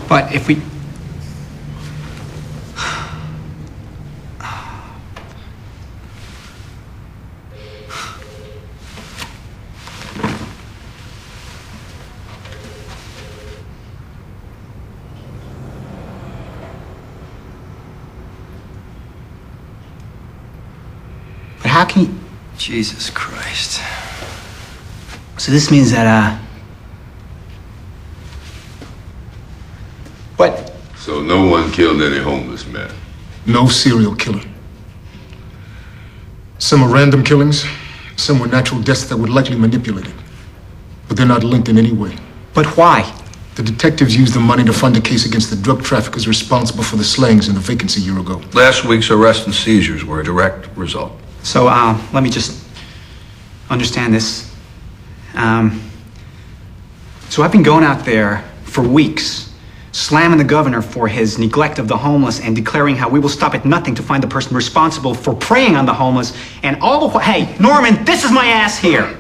But if we... But how can you... Jesus Christ. So this means that, What? So no one killed any homeless men? No serial killer. Some are random killings, some were natural deaths that were likely manipulated. But they're not linked in any way. But why? The detectives used the money to fund a case against the drug traffickers responsible for the slayings in the vacancy a year ago. Last week's arrests and seizures were a direct result. So, let me just understand this. So I've been going out there for weeks, slamming the governor for his neglect of the homeless and declaring how we will stop at nothing to find the person responsible for preying on the homeless, and all the hey, Norman, this is my ass here!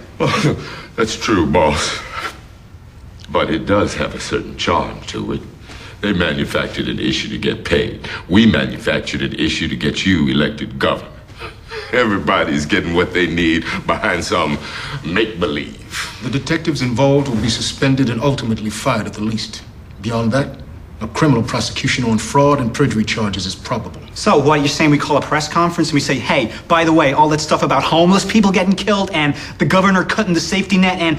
That's true, boss. But it does have a certain charm to it. They manufactured an issue to get paid. We manufactured an issue to get you elected governor. Everybody's getting what they need behind some make-believe. The detectives involved will be suspended and ultimately fired at the least. Beyond that, a criminal prosecution on fraud and perjury charges is probable. So what, you're saying we call a press conference and we say, hey, by the way, all that stuff about homeless people getting killed and the governor cutting the safety net and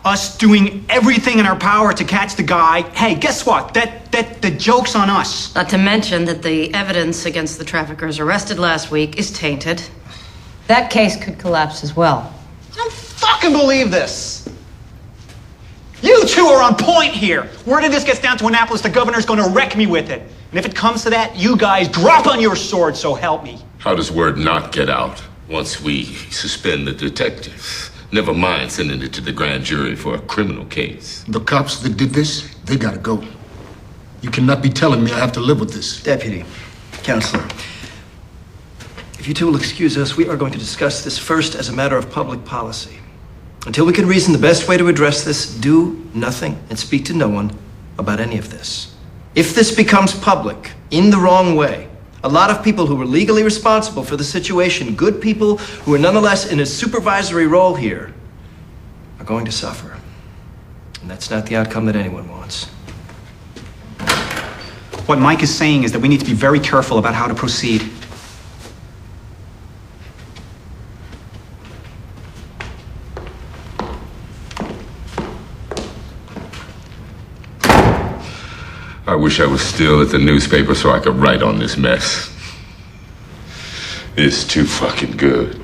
us doing everything in our power to catch the guy, hey, guess what? The joke's on us. Not to mention that the evidence against the traffickers arrested last week is tainted. That case could collapse as well. I don't fucking believe this. You two are on point here. Word of this gets down to Annapolis, the governor's gonna wreck me with it. And if it comes to that, you guys drop on your sword, so help me. How does word not get out once we suspend the detectives? Never mind sending it to the grand jury for a criminal case. The cops that did this, they gotta go. You cannot be telling me I have to live with this. Deputy, Counselor, if you two will excuse us, we are going to discuss this first as a matter of public policy. Until we can reason the best way to address this, do nothing and speak to no one about any of this. If this becomes public in the wrong way, a lot of people who were legally responsible for the situation, good people who are nonetheless in a supervisory role here, are going to suffer. And that's not the outcome that anyone wants. What Mike is saying is that we need to be very careful about how to proceed. I wish I was still at the newspaper so I could write on this mess. It's too fucking good.